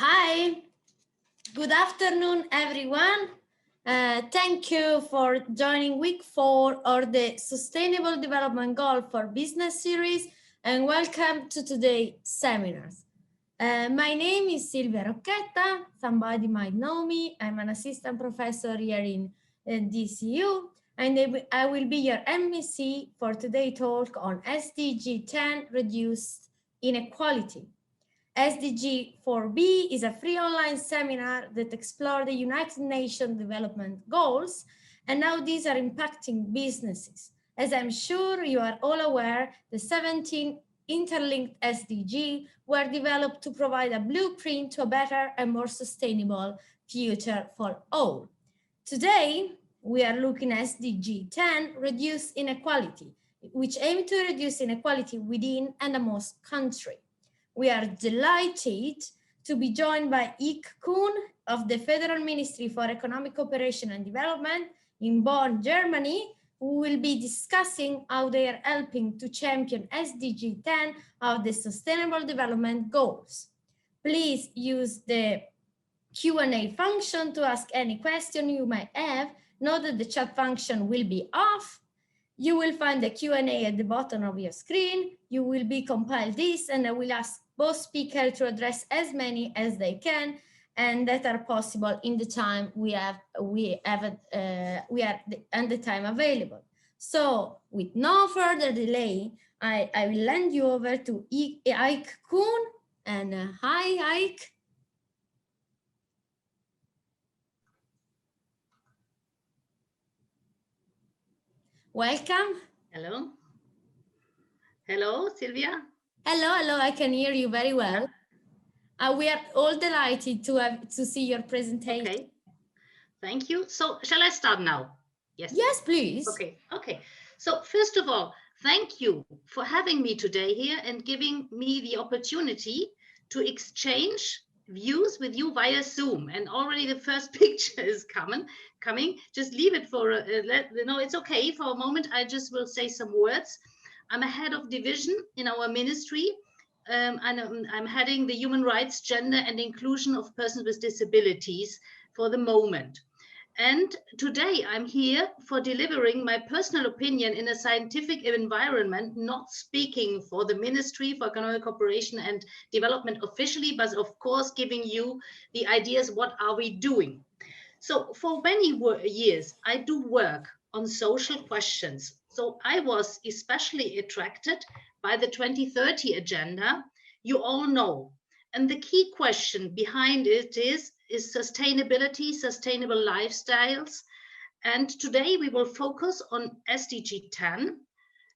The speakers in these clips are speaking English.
Hi, good afternoon, everyone. Thank you for joining week 4 of the Sustainable Development Goal for Business series, and welcome to today's seminars. My name is Silvia Rocchetta. Somebody might know me. I'm an assistant professor here in DCU, and I will be your MC for today's talk on SDG 10, Reduced Inequality. SDG 4B is a free online seminar that explores the United Nations Development Goals and how these are impacting businesses. As I'm sure you are all aware, the 17 interlinked SDG were developed to provide a blueprint to a better and more sustainable future for all. Today, we are looking at SDG 10, Reduce Inequality, which aims to reduce inequality within and amongst countries. We are delighted to be joined by Heike Kuhn of the Federal Ministry for Economic Cooperation and Development in Bonn, Germany, who will be discussing how they are helping to champion SDG 10 of the Sustainable Development Goals. Please use the Q&A function to ask any question you might have. Note that the chat function will be off. You will find the Q&A at the bottom of your screen. You will be compiled this, and I will ask both speakers to address as many as they can, and that are possible in the time we are and the time available. So, with no further delay, I will hand you over to Heike Kuhn. And hi, Heike. Welcome. Hello. Hello, Silvia. Hello, I can hear you very well. We are all delighted to see your presentation. Okay, thank you. So shall I start now? Yes. Yes, please. Okay. So first of all, thank you for having me today here and giving me the opportunity to exchange views with you via Zoom. And already the first picture is coming. Just leave it for it's okay for a moment. I just will say some words. I'm a head of division in our ministry. And I'm heading the Human Rights, Gender and Inclusion of Persons with Disabilities for the moment. And today I'm here for delivering my personal opinion in a scientific environment, not speaking for the Ministry for Economic Cooperation and Development officially, but of course giving you the ideas, what are we doing? So for many years, I do work on social questions. So I was especially attracted by the 2030 agenda, you all know. And the key question behind it is sustainability, sustainable lifestyles. And today we will focus on SDG 10,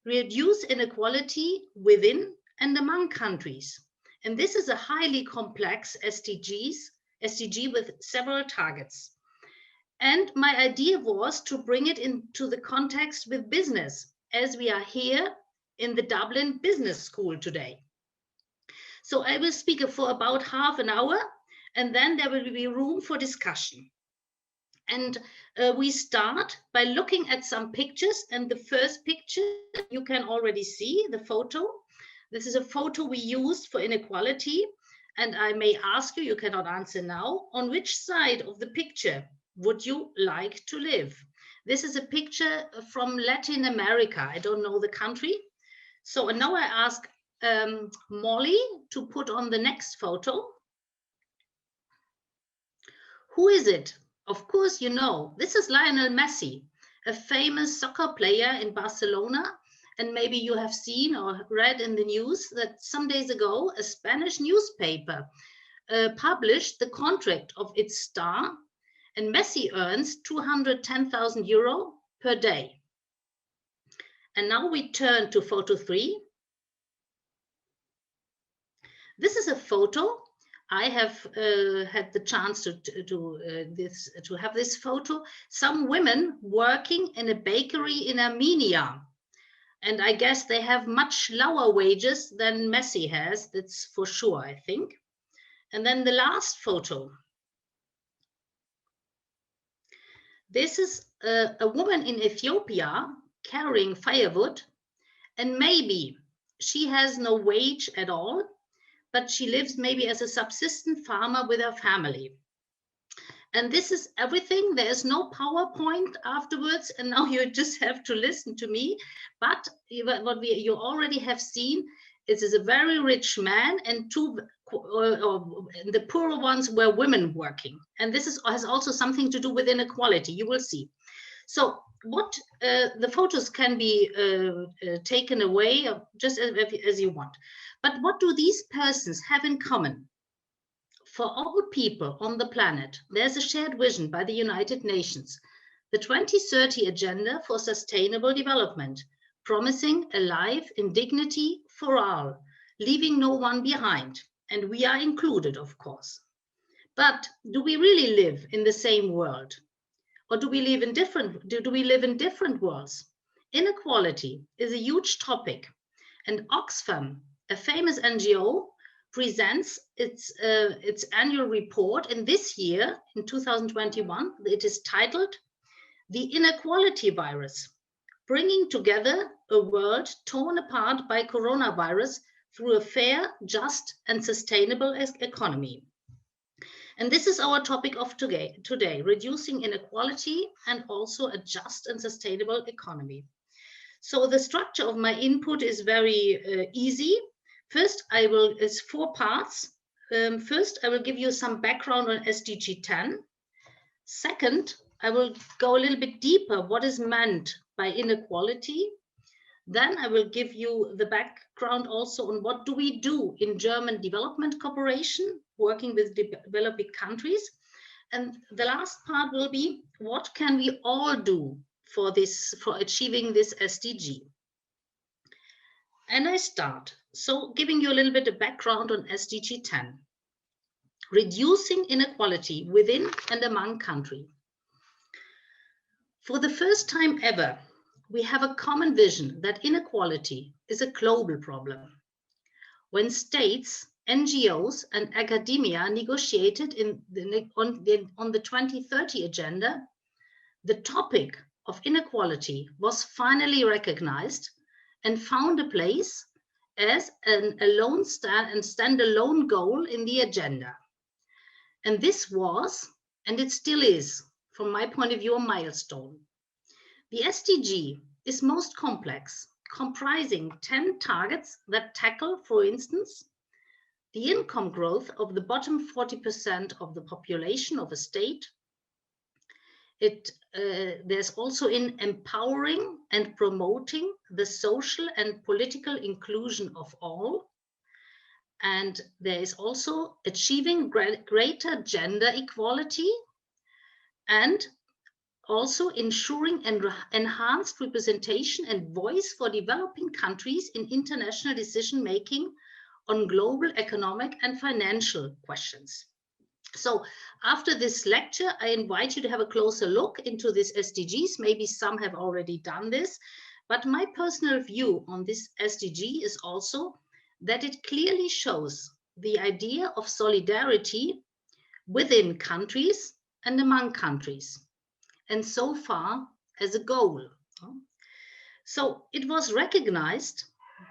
reduce inequality within and among countries. And this is a highly complex SDG with several targets. And my idea was to bring it into the context with business, as we are here in the Dublin Business School today. So I will speak for about half an hour, and then there will be room for discussion. And we start by looking at some pictures, and the first picture you can already see, the photo. This is a photo we used for inequality, and I may ask you, you cannot answer now, on which side of the picture would you like to live? This is a picture from Latin America. I don't know the country. So now I ask Molly to put on the next photo. Who is it? Of course, you know, this is Lionel Messi, a famous soccer player in Barcelona. And maybe you have seen or read in the news that some days ago, a Spanish newspaper published the contract of its star, and Messi earns 210,000 euro per day. And now we turn to photo 3. This is a photo. I have had the chance to have this photo. Some women working in a bakery in Armenia. And I guess they have much lower wages than Messi has. That's for sure, I think. And then the last photo. This is a woman in Ethiopia carrying firewood, and maybe she has no wage at all, but she lives maybe as a subsistent farmer with her family. And this is everything. There is no PowerPoint afterwards, and now you just have to listen to me. But what you already have seen is a very rich man, and the poorer ones were women working. And this has also something to do with inequality, you will see. So what the photos can be taken away just as you want. But what do these persons have in common? For all people on the planet, there's a shared vision by the United Nations, the 2030 Agenda for Sustainable Development, promising a life in dignity for all, leaving no one behind. And we are included, of course. But do we really live in the same world? Or do we live in different worlds? Inequality is a huge topic. And Oxfam, a famous NGO, presents its annual report in this year, in 2021. It is titled The Inequality Virus, Bringing Together a World Torn Apart by Coronavirus Through a Fair, Just and Sustainable Economy. And this is our topic of today, reducing inequality and also a just and sustainable economy. So the structure of my input is very easy. First, it's 4 parts. First, I will give you some background on SDG 10. Second, I will go a little bit deeper, what is meant by inequality. Then I will give you the background also on what do we do in German development cooperation, working with developing countries. And the last part will be, what can we all do for achieving this SDG? And I start. So giving you a little bit of background on SDG 10. Reducing inequality within and among countries. For the first time ever, we have a common vision that inequality is a global problem. When states, NGOs, and academia negotiated on the 2030 agenda, the topic of inequality was finally recognized and found a place as a standalone goal in the agenda. And this was, and it still is, from my point of view, a milestone. The SDG is most complex, comprising 10 targets that tackle, for instance, the income growth of the bottom 40% of the population of a state. There's also in empowering and promoting the social and political inclusion of all. And there is also achieving greater gender equality and also ensuring enhanced representation and voice for developing countries in international decision-making on global economic and financial questions. So after this lecture, I invite you to have a closer look into this SDGs. Maybe some have already done this, but my personal view on this SDG is also that it clearly shows the idea of solidarity within countries and among countries, and so far as a goal. So it was recognized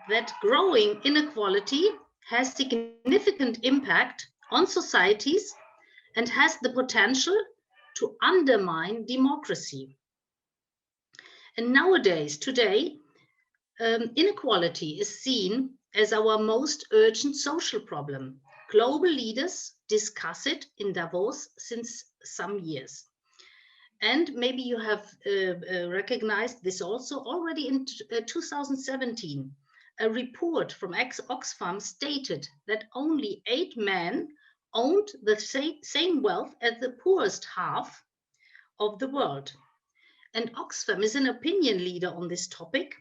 that growing inequality has significant impact on societies and has the potential to undermine democracy. And nowadays, today, inequality is seen as our most urgent social problem. Global leaders discuss it in Davos since some years. And maybe you have recognized this also already in 2017. A report from Oxfam stated that only 8 men owned the same wealth as the poorest half of the world. And Oxfam is an opinion leader on this topic.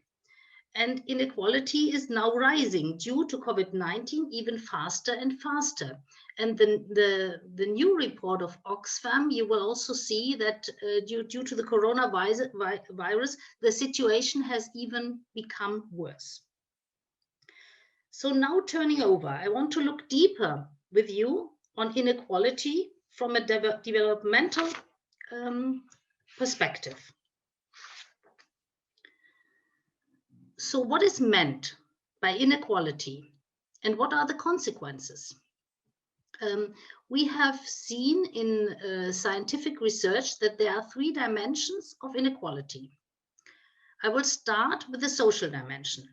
And inequality is now rising due to COVID-19 even faster and faster. And the new report of Oxfam, you will also see that due to the coronavirus, the situation has even become worse. So now turning over, I want to look deeper with you on inequality from a developmental perspective. So what is meant by inequality? And what are the consequences? We have seen in scientific research that there are 3 dimensions of inequality. I will start with the social dimension.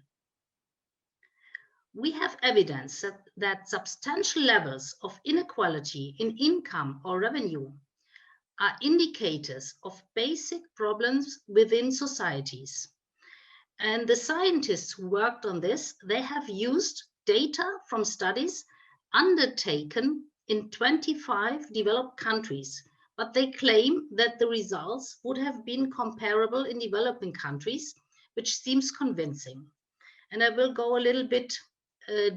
We have evidence that substantial levels of inequality in income or revenue are indicators of basic problems within societies. And the scientists who worked on this, they have used data from studies undertaken in 25 developed countries, but they claim that the results would have been comparable in developing countries, which seems convincing. And I will go a little bit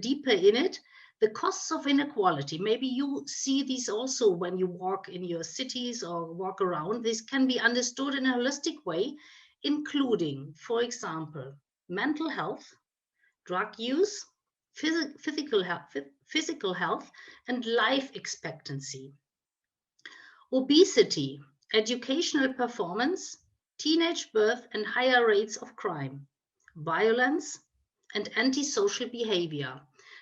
deeper in it. The costs of inequality, maybe you see these also when you walk in your cities or walk around. This can be understood in a holistic way, including, for example, mental health, drug use, physical health, and life expectancy. Obesity, educational performance, teenage birth and higher rates of crime, violence, and antisocial behavior.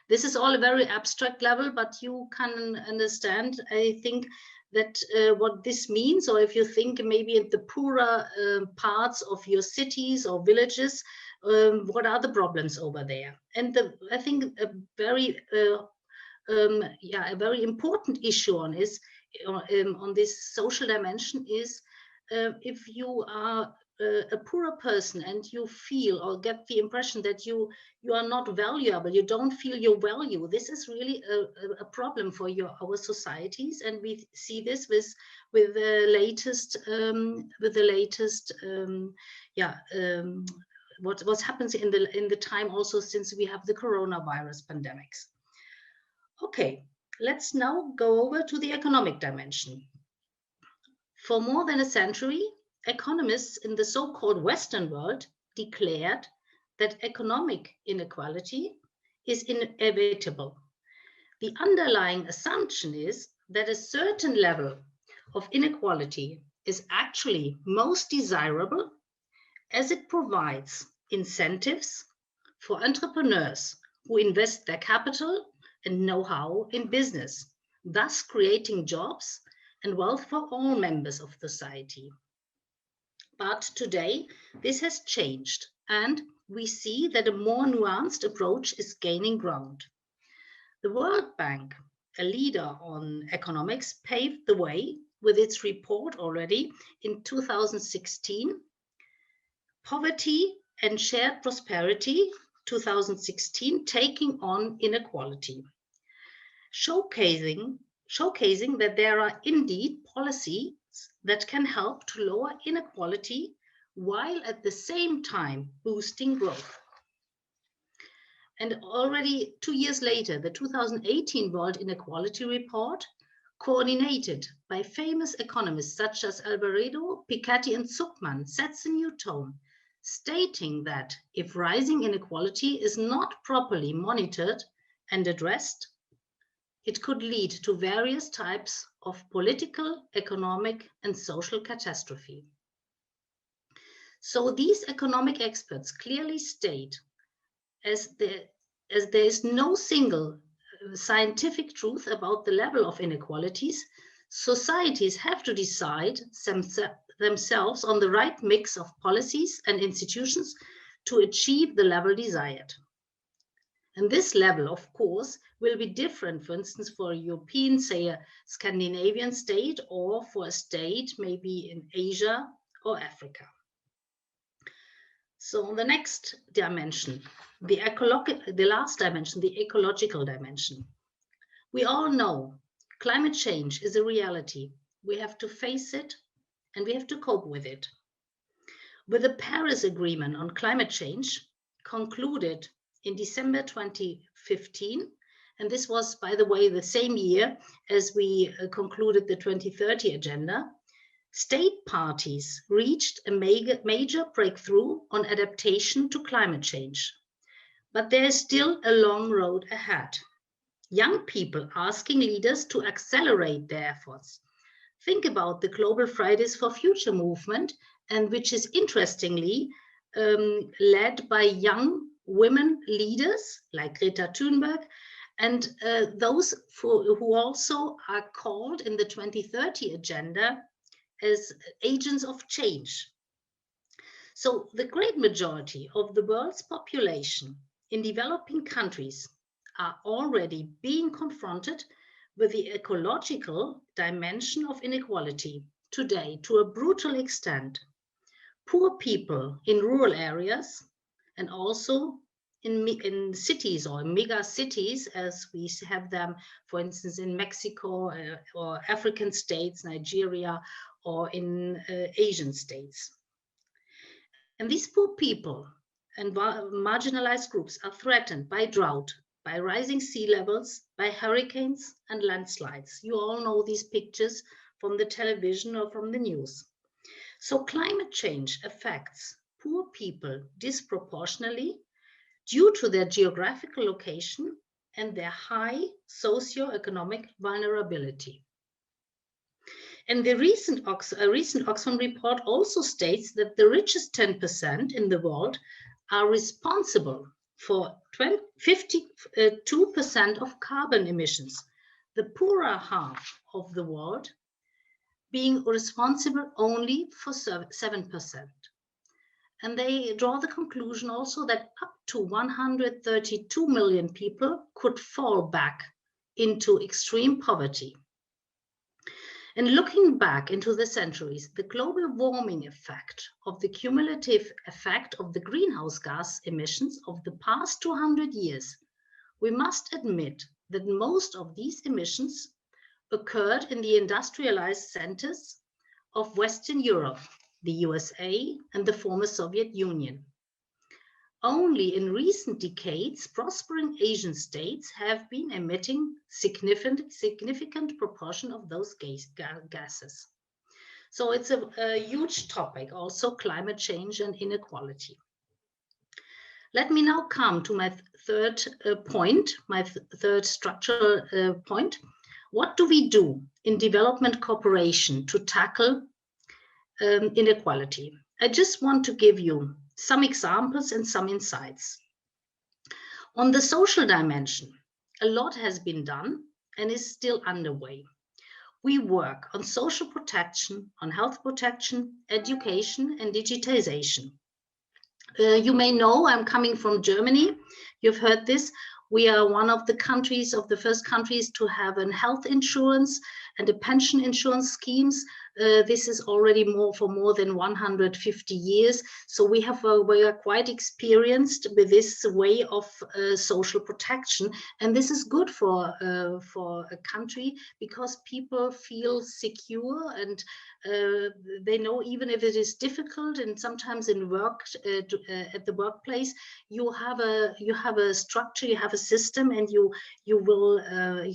This is all a very abstract level, but you can understand, I think, that what this means, or if you think maybe in the poorer parts of your cities or villages, what are the problems over there? And I think a very important issue on this social dimension is if you are a poorer person and you feel or get the impression that you are not valuable, you don't feel your value, this is really a problem for our societies. And we see this with the latest what happens in the time also since we have the coronavirus pandemics. Okay, let's now go over to the economic dimension. For more than a century, economists in the so-called Western world declared that economic inequality is inevitable. The underlying assumption is that a certain level of inequality is actually most desirable as it provides incentives for entrepreneurs who invest their capital and know-how in business, thus creating jobs and wealth for all members of society. But today, this has changed, and we see that a more nuanced approach is gaining ground. The World Bank, a leader on economics, paved the way with its report already in 2016, Poverty and Shared Prosperity, 2016, Taking on Inequality, showcasing that there are indeed policies that can help to lower inequality while at the same time boosting growth. And already 2 years later, the 2018 World Inequality Report, coordinated by famous economists such as Alvarado, Piketty, and Zuckman, sets a new tone, stating that if rising inequality is not properly monitored and addressed, it could lead to various types of political, economic, and social catastrophe. So these economic experts clearly state, as there is no single scientific truth about the level of inequalities, societies have to decide themselves on the right mix of policies and institutions to achieve the level desired. And this level, of course, will be different, for instance, for a European, say a Scandinavian state, or for a state maybe in Asia or Africa. So the next dimension, the last dimension, the ecological dimension. We all know climate change is a reality. We have to face it and we have to cope with it. With the Paris Agreement on climate change, concluded in December 2015, and this was, by the way, the same year as we concluded the 2030 agenda, state parties reached a major breakthrough on adaptation to climate change. But there is still a long road ahead. Young people asking leaders to accelerate their efforts. Think about the Global Fridays for Future movement, and which is interestingly led by young women leaders like Greta Thunberg, and those who also are called in the 2030 agenda as agents of change. So the great majority of the world's population in developing countries are already being confronted with the ecological dimension of inequality today to a brutal extent. Poor people in rural areas and also in cities or mega cities, as we have them, for instance, in Mexico or African states, Nigeria, or in Asian states. And these poor people and marginalized groups are threatened by drought, by rising sea levels, by hurricanes and landslides. You all know these pictures from the television or from the news. So climate change affects poor people disproportionately due to their geographical location and their high socioeconomic vulnerability. And the recent Oxfam report also states that the richest 10% in the world are responsible for 52% of carbon emissions, the poorer half of the world being responsible only for 7%. And they draw the conclusion also that up to 132 million people could fall back into extreme poverty. And looking back into the centuries, the global warming effect of the cumulative effect of the greenhouse gas emissions of the past 200 years, we must admit that most of these emissions occurred in the industrialized centers of Western Europe, the USA, and the former Soviet Union. Only in recent decades, prospering Asian states have been emitting significant proportion of those gases. So it's a huge topic, also climate change and inequality. Let me now come to my third point, my third structural point. What do we do in development cooperation to tackle inequality? I just want to give you some examples and some insights. On the social dimension, a lot has been done and is still underway. We work on social protection, on health protection, education, and digitization. You may know I'm coming from Germany. You've heard this. We are one of the countries, of the first countries to have a health insurance and a pension insurance schemes. This is already for more than 150 years. So we are quite experienced with this way of social protection. And this is good for a country because people feel secure and they know even if it is difficult and sometimes in work at the workplace, you have a structure, you have a system, and you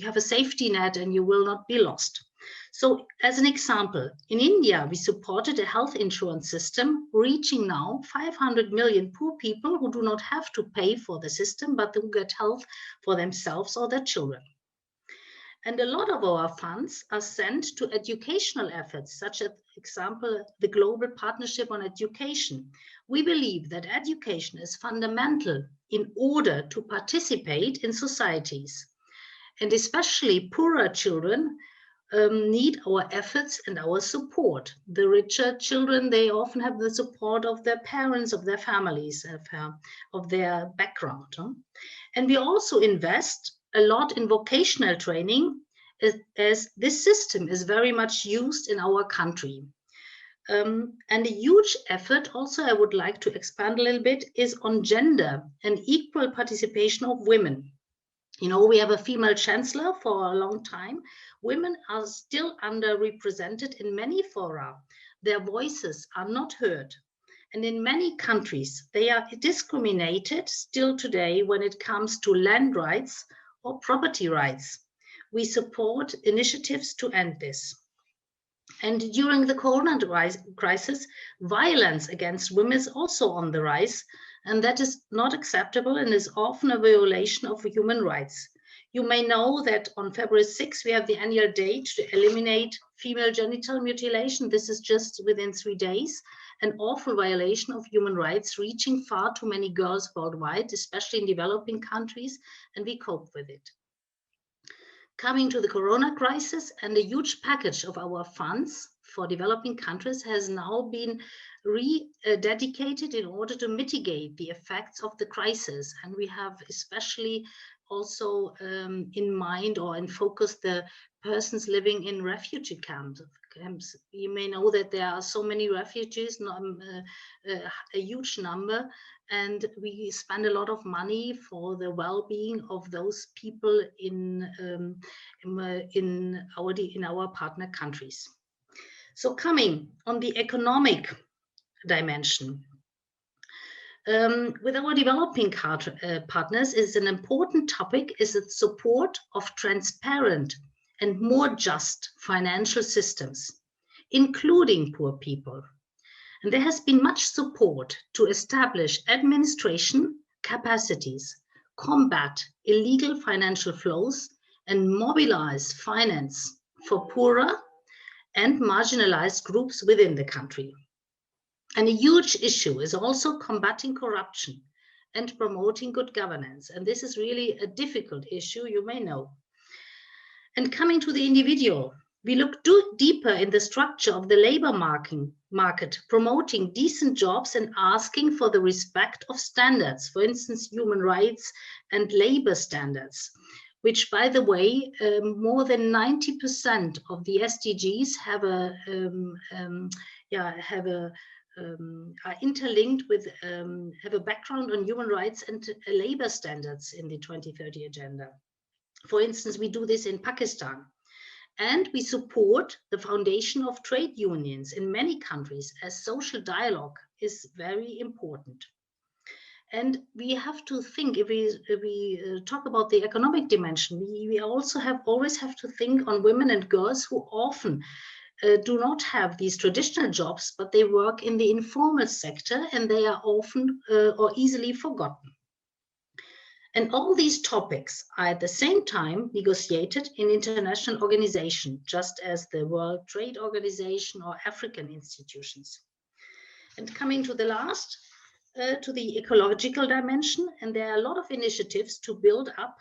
have a safety net and you will not be lost. So as an example, in India, we supported a health insurance system reaching now 500 million poor people who do not have to pay for the system, but who get health for themselves or their children. And a lot of our funds are sent to educational efforts, such as, for example, the Global Partnership on Education. We believe that education is fundamental in order to participate in societies. And especially poorer children need our efforts and our support. The richer children, they often have the support of their parents, of their families, of their background. And we also invest a lot in vocational training, as this system is very much used in our country. And a huge effort also I would like to expand a little bit is on gender and equal participation of women. You know, we have a female chancellor for a long time. Women are still underrepresented in many fora. Their voices are not heard. And in many countries, they are discriminated still today when it comes to land rights or property rights. We support initiatives to end this. And during the corona crisis, violence against women is also on the rise, and that is not acceptable and is often a violation of human rights. You may know that on February 6th, we have the annual date to eliminate female genital mutilation. This is just within 3 days, an awful violation of human rights, reaching far too many girls worldwide, especially in developing countries, and we cope with it. Coming to the corona crisis, and a huge package of our funds for developing countries has now been rededicated in order to mitigate the effects of the crisis. And we have especially also in mind or in focus the persons living in refugee camps. You may know that there are so many refugees, a huge number, and we spend a lot of money for the well-being of those people in our partner countries. So coming on the economic dimension, with our developing partners, is an important topic is the support of transparent and more just financial systems, including poor people. And there has been much support to establish administration capacities, combat illegal financial flows, and mobilize finance for poorer and marginalized groups within the country. And a huge issue is also combating corruption and promoting good governance. And this is really a difficult issue, you may know. And coming to the individual, we look deeper in the structure of the labor market, promoting decent jobs and asking for the respect of standards, for instance, human rights and labor standards, which, by the way, more than 90% of the SDGs are interlinked with, have a background on human rights and labor standards in the 2030 agenda. For instance, we do this in Pakistan. And we support the foundation of trade unions in many countries, as social dialogue is very important. And we have to think, if we talk about the economic dimension, we also always have to think on women and girls who often do not have these traditional jobs, but they work in the informal sector, and they are often or easily forgotten. And all these topics are at the same time negotiated in international organizations, just as the World Trade Organization or African institutions. And coming to the last, to the ecological dimension, and there are a lot of initiatives to build up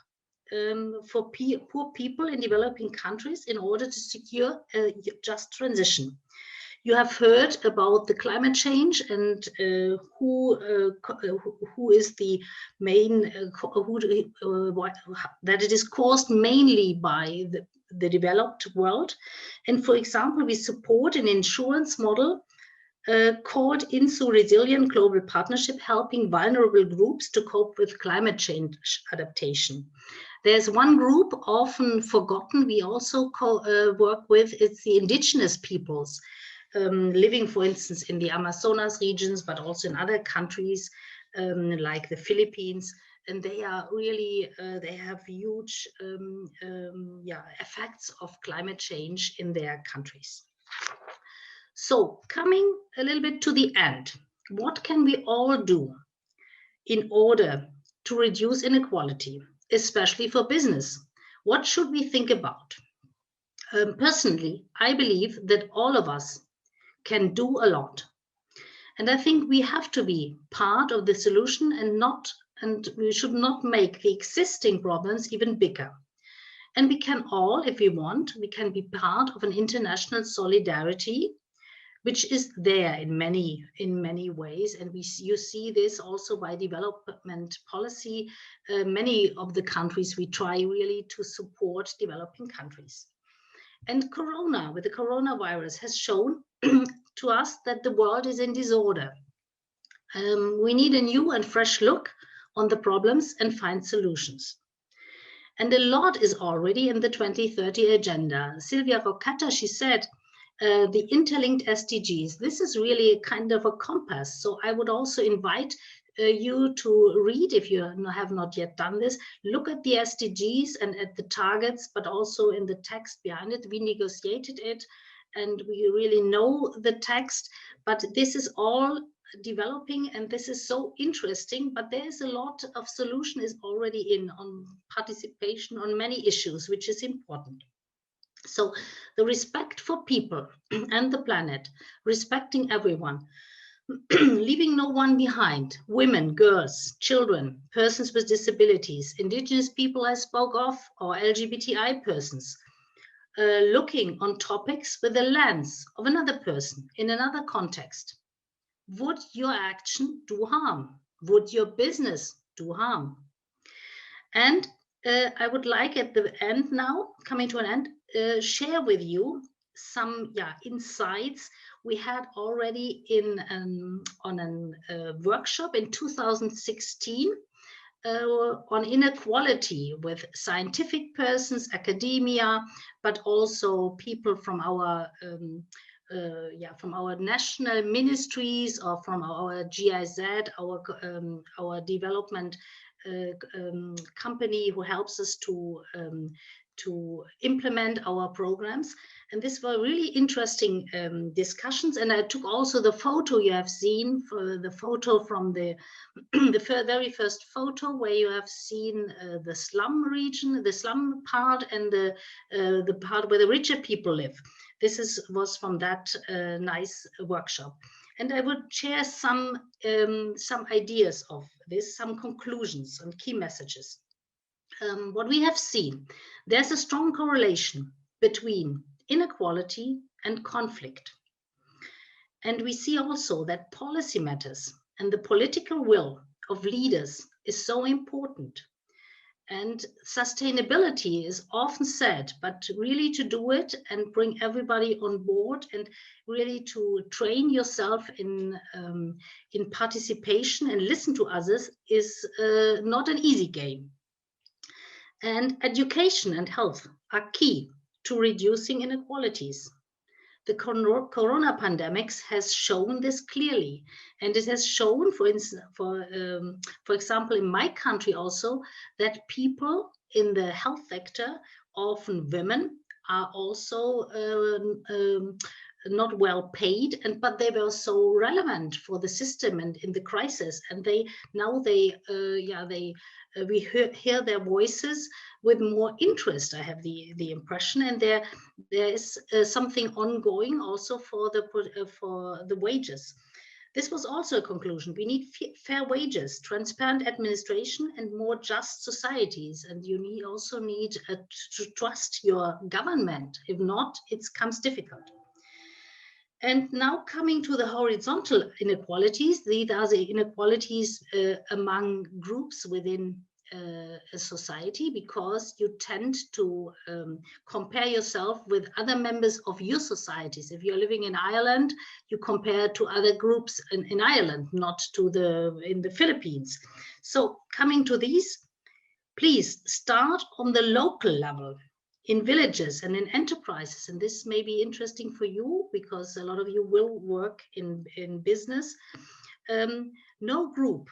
for poor people in developing countries in order to secure a just transition. You have heard about the climate change and who is the main, that it is caused mainly by the developed world. And for example, we support an insurance model called INSU Resilient Global Partnership, helping vulnerable groups to cope with climate change adaptation. There's one group often forgotten we also work with, it's the indigenous peoples. Living, for instance, in the Amazonas regions, but also in other countries like the Philippines, and they are really, they have huge effects of climate change in their countries. So coming a little bit to the end, what can we all do in order to reduce inequality, especially for business? What should we think about? Personally, I believe that all of us can do a lot. And I think we have to be part of the solution and we should not make the existing problems even bigger. And we can all, if we want, we can be part of an international solidarity, which is there in many ways. And you see this also by development policy. Many of the countries, we try really to support developing countries. And Corona, with the coronavirus, has shown to us that the world is in disorder. We need a new and fresh look on the problems and find solutions. And a lot is already in the 2030 agenda. Silvia Roccata, she said, the interlinked SDGs, this is really a kind of a compass. So I would also invite you to read, if you have not yet done this, look at the SDGs and at the targets, but also in the text behind it. We negotiated it and we really know the text, but this is all developing, and this is so interesting, but there is a lot of solution is already in on participation on many issues, which is important. So the respect for people and the planet, respecting everyone, leaving no one behind, women, girls, children, persons with disabilities, indigenous people I spoke of, or LGBTI persons, looking on topics with the lens of another person in another context. Would your action do harm? Would your business do harm? And I would like at the end now, coming to an end, share with you some insights we had already in on a workshop in 2016 on inequality with scientific persons, academia, but also people from our from our national ministries or from our GIZ, our development company who helps us to implement our programs. And these were really interesting discussions. And I took also the photo you have seen, for the photo from the very first photo, where you have seen the slum region, the slum part, and the part where the richer people live. This was from that nice workshop. And I would share some ideas of this, some conclusions and key messages. What we have seen, there's a strong correlation between inequality and conflict. And we see also that policy matters and the political will of leaders is so important. And sustainability is often said, but really to do it and bring everybody on board and really to train yourself in participation and listen to others is not an easy game. And education and health are key to reducing inequalities. The corona pandemic has shown this clearly, and it has shown, for example, in my country also, that people in the health sector, often women, are also not well paid, but they were so relevant for the system and in the crisis, and we hear their voices with more interest, I have the impression, and there is something ongoing also for the wages. This was also a conclusion. We need fair wages, transparent administration, and more just societies. And you also need to trust your government. If not, it becomes difficult. And now coming to the horizontal inequalities, these are the inequalities among groups within a society, because you tend to compare yourself with other members of your societies. If you're living in Ireland, you compare to other groups in Ireland, not to in the Philippines. So coming to these, please start on the local level, in villages and in enterprises. And this may be interesting for you because a lot of you will work in business. No group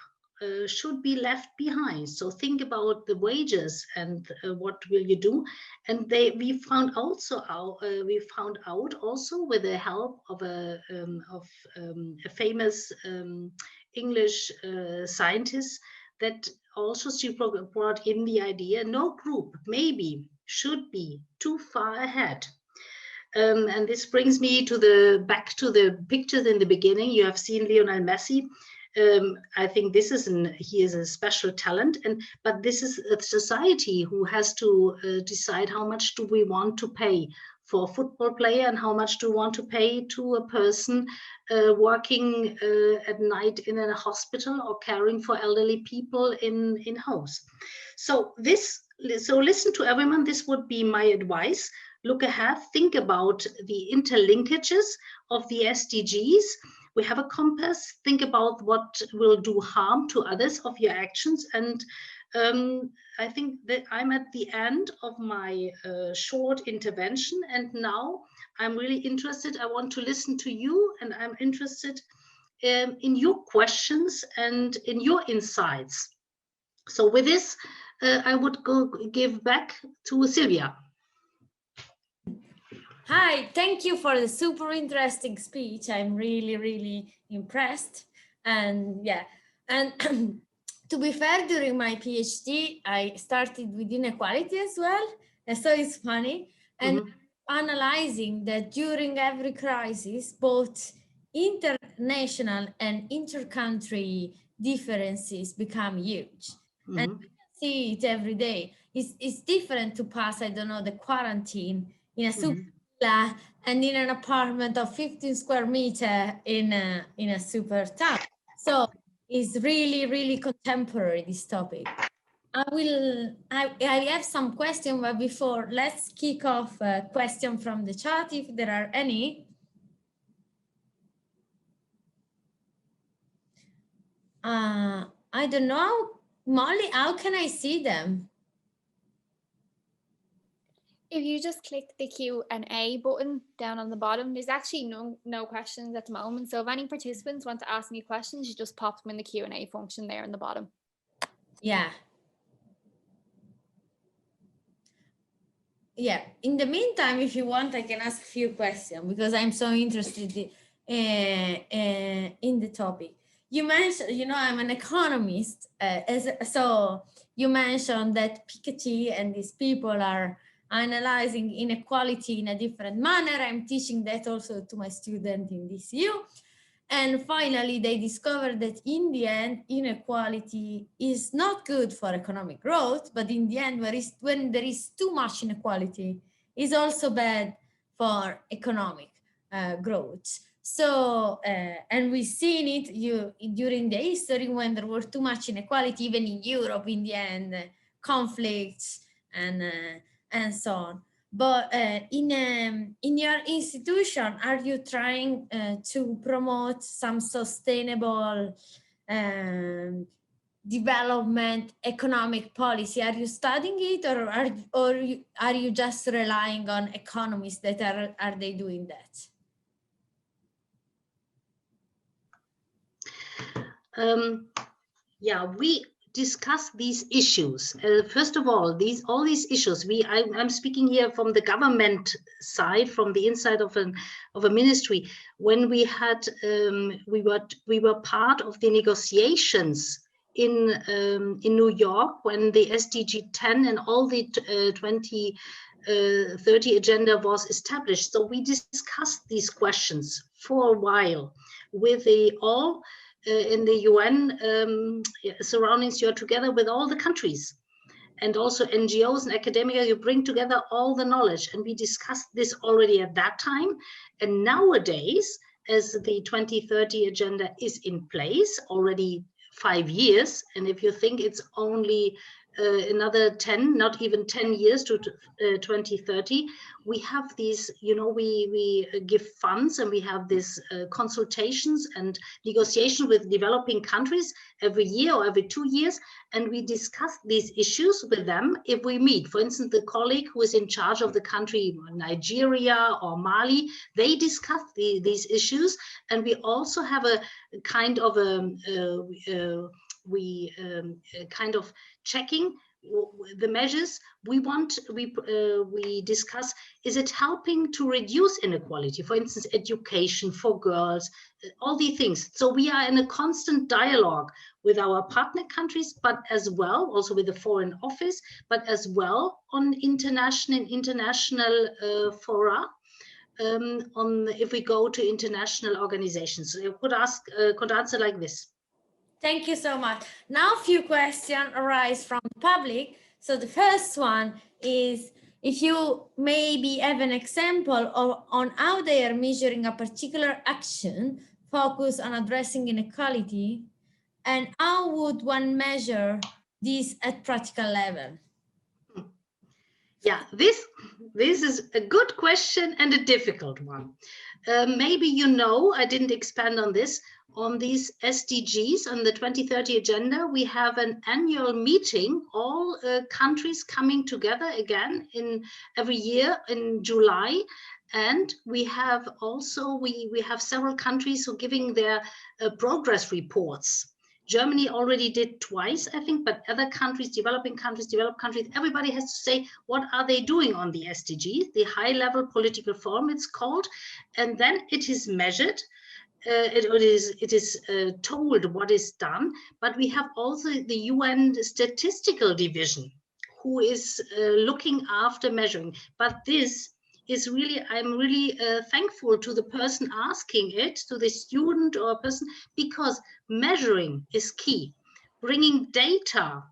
should be left behind. So think about the wages and what will you do. And we found out also with the help of a famous English scientist, that also she brought in the idea, no group maybe should be too far ahead. And this brings me back to the pictures in the beginning. You have seen Lionel Messi. I think he is a special talent, but this is a society who has to decide how much do we want to pay for a football player and how much do we want to pay to a person working at night in a hospital or caring for elderly people in homes. So listen to everyone. This would be my advice. Look ahead, think about the interlinkages of the SDGs. We have a compass, think about what will do harm to others of your actions. And I think that I'm at the end of my short intervention. And now I'm really interested. I want to listen to you, and I'm interested in your questions and in your insights. So with this, I would give back to Sylvia. Hi, thank you for the super interesting speech. I'm really, really impressed. And yeah, and to be fair, during my PhD, I started with inequality as well. And so it's funny. And analyzing that during every crisis, both international and inter-country differences become huge. And we can see it every day. It's different to pass, I don't know, the quarantine in a super villa and in an apartment of 15 square meter in a super town. So it's really, really contemporary, this topic. I have some questions, but before, let's kick off a question from the chat, if there are any. I don't know, Molly, how can I see them? If you just click the Q&A button down on the bottom, there's actually no questions at the moment. So if any participants want to ask me questions, you just pop them in the Q&A function there in the bottom. Yeah. Yeah, in the meantime, if you want, I can ask a few questions because I'm so interested in the topic. You mentioned, you know, I'm an economist, so you mentioned that Piketty and these people are analyzing inequality in a different manner. I'm teaching that also to my student in DCU. And finally, they discovered that in the end, inequality is not good for economic growth, but in the end, when there is too much inequality, is also bad for economic growth. So, and we've seen it during the history when there were too much inequality, even in Europe, in the end, conflicts and so on. But in your institution, are you trying to promote some sustainable development economic policy? Are you studying it, or are you just relying on economists that are they doing that? Yeah, we discuss these issues. First of all, all these issues. I'm speaking here from the government side, from the inside of a ministry. When we had we were part of the negotiations in New York when the SDG 10 and all the 2030 agenda was established. So we discussed these questions for a while with all in the UN surroundings. You're together with all the countries and also NGOs and academia. You bring together all the knowledge, and we discussed this already at that time. And nowadays, as the 2030 agenda is in place already 5 years, and if you think it's only another 10, not even 10 years to 2030, we have these, you know, we give funds, and we have these consultations and negotiation with developing countries every year or every 2 years, and we discuss these issues with them if we meet. For instance, the colleague who is in charge of the country Nigeria or Mali, they discuss these issues, and we also have a kind of kind of checking the measures we discuss. Is it helping to reduce inequality? For instance, education for girls, all these things. So we are in a constant dialogue with our partner countries, but as well also with the Foreign Office, but as well on international fora. If we go to international organizations, so you could answer like this. Thank you so much. Now a few questions arise from the public. So the first one is, if you maybe have an example on how they are measuring a particular action focused on addressing inequality, and how would one measure this at practical level? Yeah, this is a good question and a difficult one. Maybe you know, I didn't expand on this. On these SDGs, on the 2030 agenda, we have an annual meeting, all countries coming together again in every year in July. And we have also, we have several countries who are giving their progress reports. Germany already did twice, I think, but other countries, developed countries, everybody has to say, what are they doing on the SDGs, the high-level political forum, it's called, and then it is measured. it is told what is done, but we have also the UN Statistical Division who is looking after measuring. But this is really, I'm really thankful to the person asking it, to the student or person, because measuring is key. Bringing data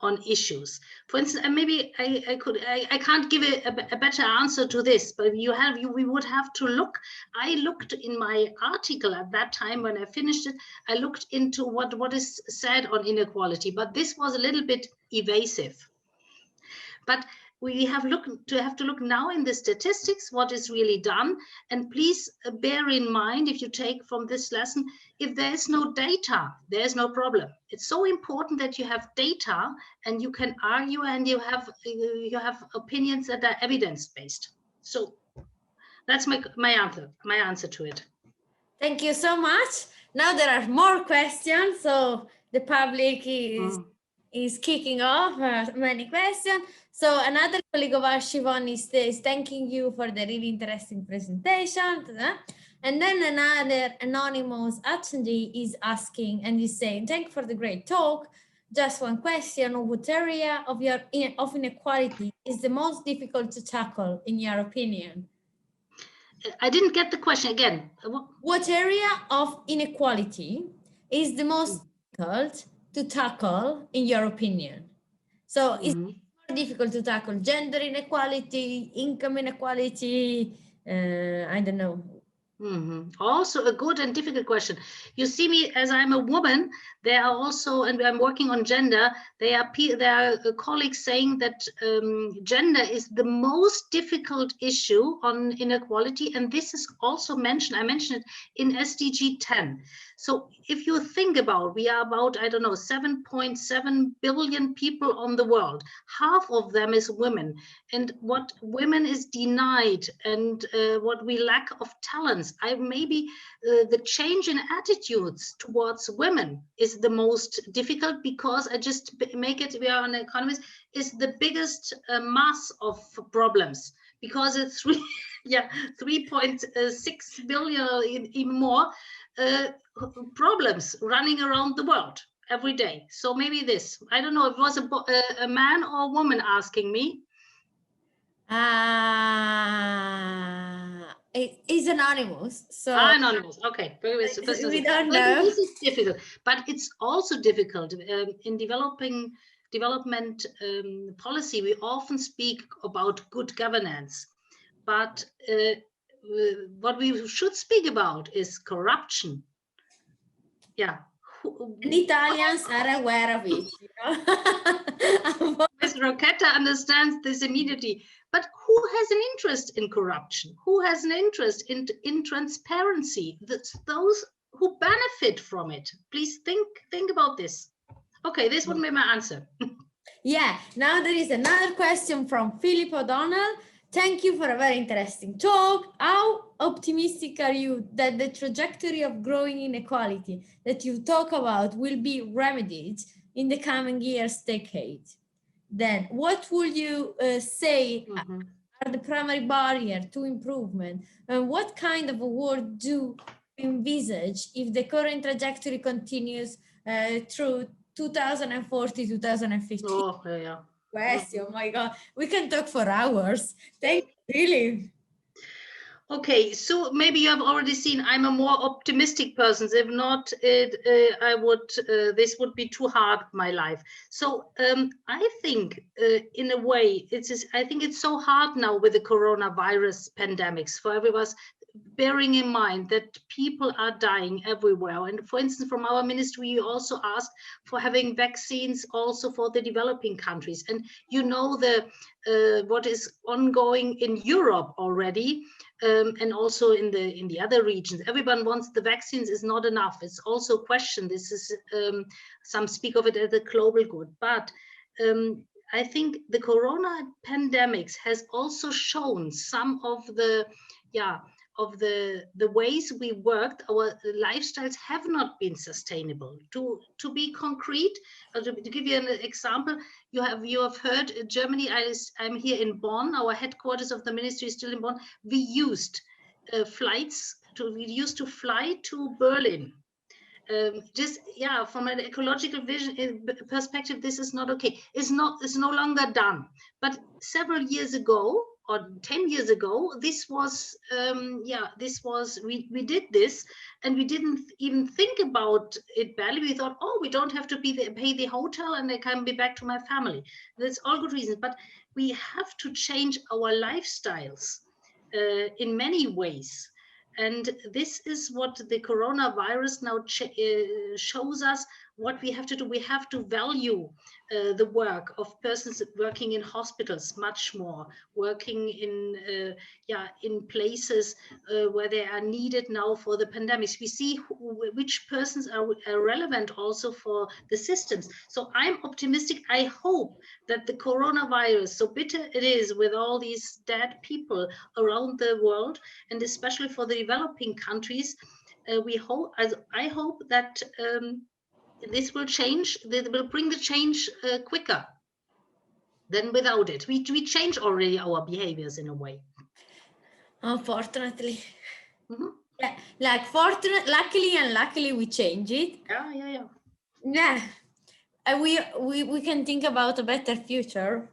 on issues. For instance, and maybe I can't give a better answer to this, but we would have to look. I looked in my article at that time when I finished it, I looked into what is said on inequality, but this was a little bit evasive. But we have to look now in the statistics, what is really done. And please bear in mind, if you take from this lesson, if there is no data, there is no problem. It's so important that you have data and you can argue and you have opinions that are evidence-based. So that's my answer to it. Thank you so much. Now there are more questions, so the public is kicking off many questions. So another colleague of ours, Siobhan, is thanking you for the really interesting presentation. And then another anonymous attendee is asking and is saying, thank you for the great talk. Just one question: what area of inequality is the most difficult to tackle, in your opinion? I didn't get the question again. What area of inequality is the most difficult to tackle, in your opinion? So is it more difficult to tackle gender inequality, income inequality? I don't know. Also a good and difficult question. You see me, as I'm a woman, there are also, and I'm working on gender, there are colleagues saying that gender is the most difficult issue on inequality, and this is also mentioned, I mentioned it in SDG 10. So if you think about, we are about, I don't know, 7.7 billion people on the world. Half of them is women. And what women is denied and what we lack of talents, maybe the change in attitudes towards women is the most difficult, because I just make it, we are an economist, is the biggest mass of problems, because it's 3.6 billion or even more problems running around the world every day. So maybe this, I don't know if it was a man or a woman asking me. It is anonymous. So anonymous, okay. We don't know. This is difficult, but it's also difficult in development policy. We often speak about good governance, but what we should speak about is corruption. Yeah. And Italians are aware of it. You know? Ms. Rocchetta understands this immediately. But who has an interest in corruption? Who has an interest in transparency? Those who benefit from it. Please think about this. Okay, this would be my answer. Yeah, now there is another question from Philip O'Donnell. Thank you for a very interesting talk. How optimistic are you that the trajectory of growing inequality that you talk about will be remedied in the coming years, decade? Then what would you say are the primary barriers to improvement? And what kind of a world do you envisage if the current trajectory continues through 2040, 2050? Oh, yeah. Question, oh my God, we can talk for hours. Thank you, really. Okay, so maybe you have already seen I'm a more optimistic person. If not, this would be too hard, my life. So I think in a way, I think it's so hard now with the coronavirus pandemics for everyone, bearing in mind that people are dying everywhere. And for instance, from our ministry, we also asked for having vaccines also for the developing countries. And you know what is ongoing in Europe already, and also in the other regions. Everyone wants the vaccines, is not enough. It's also a question. This is some speak of it as a global good, but I think the corona pandemics has also shown some of the ways we worked. Our lifestyles have not been sustainable. To be concrete, to give you an example, you have heard Germany. I'm here in Bonn. Our headquarters of the ministry is still in Bonn. We used flights we used to fly to Berlin. Just from an ecological vision perspective, this is not okay. It's no longer done. But several years ago, or 10 years ago, this was we did this, and we didn't even think about it badly. We thought, oh, we don't have to pay the hotel, and I can be back to my family. That's all good reasons. But we have to change our lifestyles in many ways. And this is what the coronavirus now shows us, what we have to do. We have to value the work of persons working in hospitals much more, working in places where they are needed now for the pandemics. We see which persons are relevant also for the systems. So I'm optimistic. I hope that the coronavirus, so bitter it is with all these dead people around the world, and especially for the developing countries, I hope that this will change. That will bring the change quicker than without it. We change already our behaviors in a way. Unfortunately. Mm-hmm. Yeah, like luckily and luckily we change it. Yeah. We can think about a better future.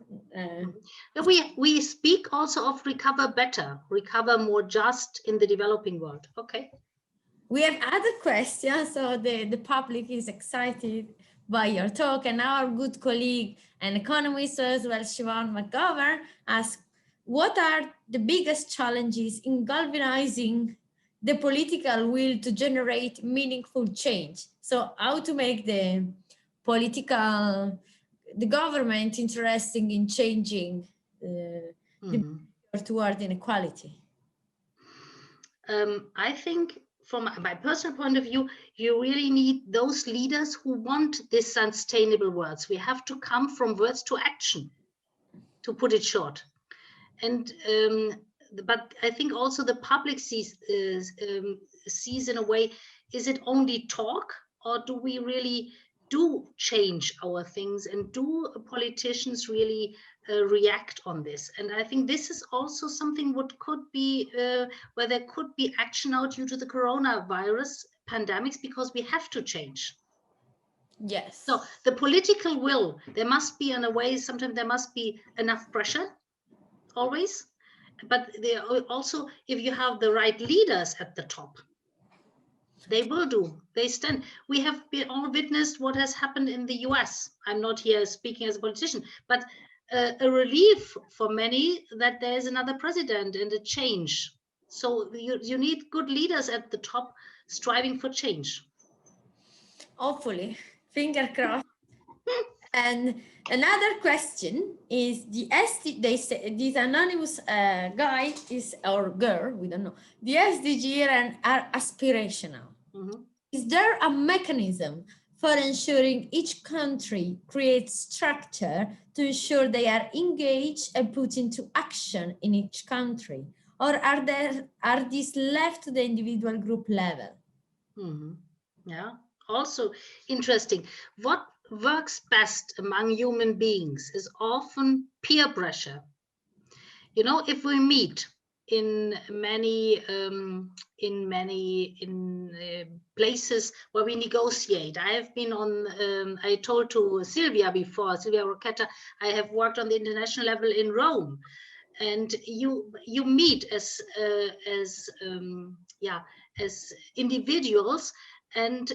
We speak also of recover better, recover more just in the developing world. Okay. We have other questions, so the public is excited by your talk, and our good colleague and economist as well, Siobhan McGovern, asks, what are the biggest challenges in galvanizing the political will to generate meaningful change? So how to make the government interested in changing toward inequality? I think from my personal point of view, you really need those leaders who want these sustainable words. We have to come from words to action, to put it short. And but I think also the public sees in a way, is it only talk, or do we really do change our things, and do politicians really react on this? And I think this is also something what could be where there could be action now due to the coronavirus pandemics, because we have to change. Yes. So the political will, there must be in a way, sometimes there must be enough pressure, always. But there also, if you have the right leaders at the top, they will do. They stand. We have all witnessed what has happened in the US. I'm not here speaking as a politician, but a relief for many that there is another president and a change. So you need good leaders at the top striving for change. Hopefully, finger crossed. And another question is they say this anonymous guy is, or girl, we don't know, the SDGs are aspirational. Mm-hmm. Is there a mechanism for ensuring each country creates structure to ensure they are engaged and put into action in each country? Or are these left to the individual group level? Mm-hmm. Yeah, also interesting. What works best among human beings is often peer pressure. You know, if we meet in many places where we negotiate. I have been on, I told to Silvia before, Silvia Rocchetta, I have worked on the international level in Rome. And you meet as individuals, and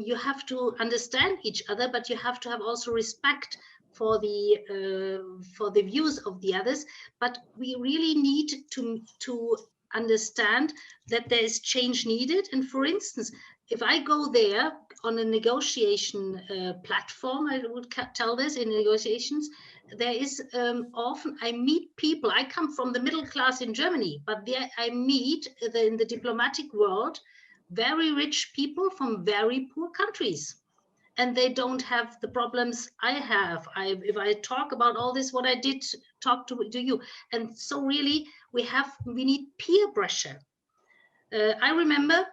you have to understand each other, but you have to have also respect for the views of the others. But we really need to understand that there is change needed. And for instance, if I go there on a negotiation platform, I would tell this in negotiations, there is often I meet people. I come from the middle class in Germany, but there I meet in the diplomatic world very rich people from very poor countries, and they don't have the problems I have. If I talk about all this, what I did talk to you, and so really we need peer pressure. I remember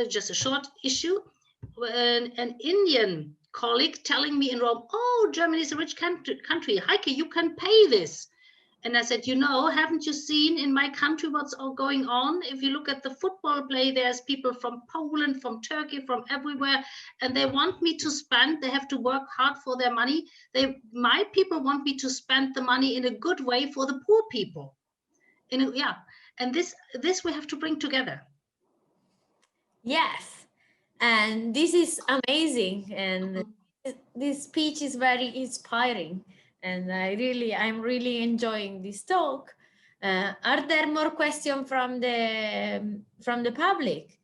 just a short issue, an Indian colleague telling me in Rome, "Oh, Germany is a rich country. Heike, you can pay this." And I said, you know, haven't you seen in my country what's all going on? If you look at the football play, there's people from Poland, from Turkey, from everywhere, and they want me to spend, they have to work hard for their money. My people want me to spend the money in a good way for the poor people. And this we have to bring together. Yes, and this is amazing, and this speech is very inspiring, and I'm really enjoying this talk. Are there more questions from the public?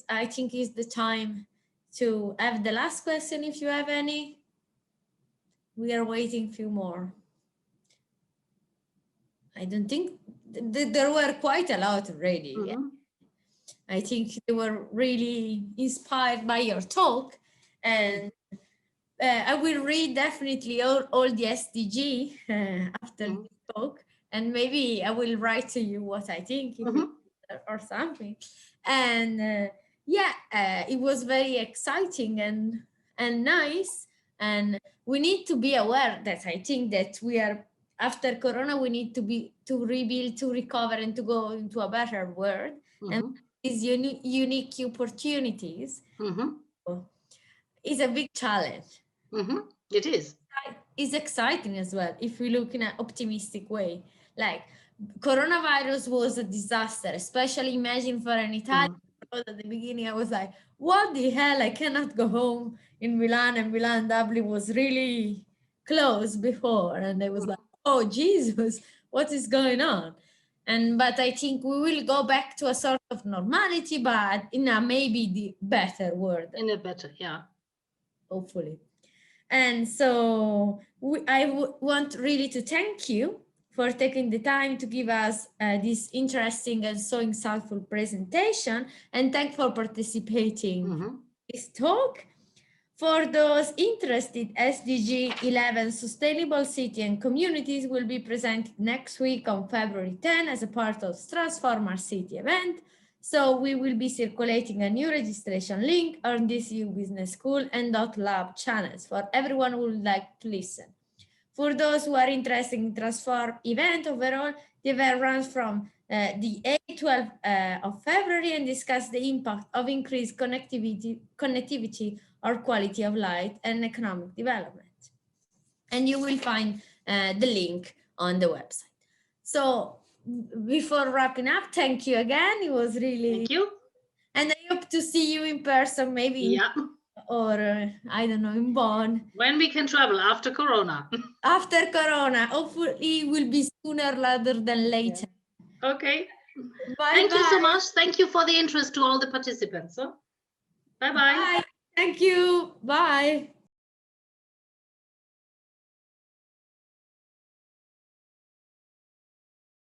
I think is the time to have the last question if you have any. We are waiting a few more. I don't think there were quite a lot already. Mm-hmm. Yeah. I think they were really inspired by your talk, and I will read definitely all the SDG after the talk, and maybe I will write to you what I think or something. And it was very exciting and nice, and we need to be aware that I think that we are after Corona, we need to rebuild, to recover, and to go into a better world. And these unique opportunities is a big challenge. It is. It's exciting as well if we look in an optimistic way. Like coronavirus was a disaster, especially imagine for an Italian. At the beginning, I was like, what the hell? I cannot go home in Milan, and Milan Dublin was really close before. And I was like, oh, Jesus, what is going on? But I think we will go back to a sort of normality, but in a maybe the better world. In a better, yeah. Hopefully. And so I want really to thank you for taking the time to give us this interesting and so insightful presentation, and thank for participating in this talk. For those interested, SDG 11 Sustainable City and Communities will be presented next week on February 10 as a part of Transform Our City event. So we will be circulating a new registration link on DCU Business School and .lab channels for everyone who would like to listen. For those who are interested in Transform event overall, the event runs from the 8th-12th of February and discuss the impact of increased connectivity or quality of life and economic development. And you will find the link on the website. So before wrapping up, thank you again. It was really... Thank you. And I hope to see you in person, maybe, or I don't know, in Bonn. When we can travel after Corona. After Corona, hopefully it will be sooner rather than later. Yeah. Okay. Bye. Thank you so much. Thank you for the interest to all the participants. Bye-bye. Bye. Thank you. Bye.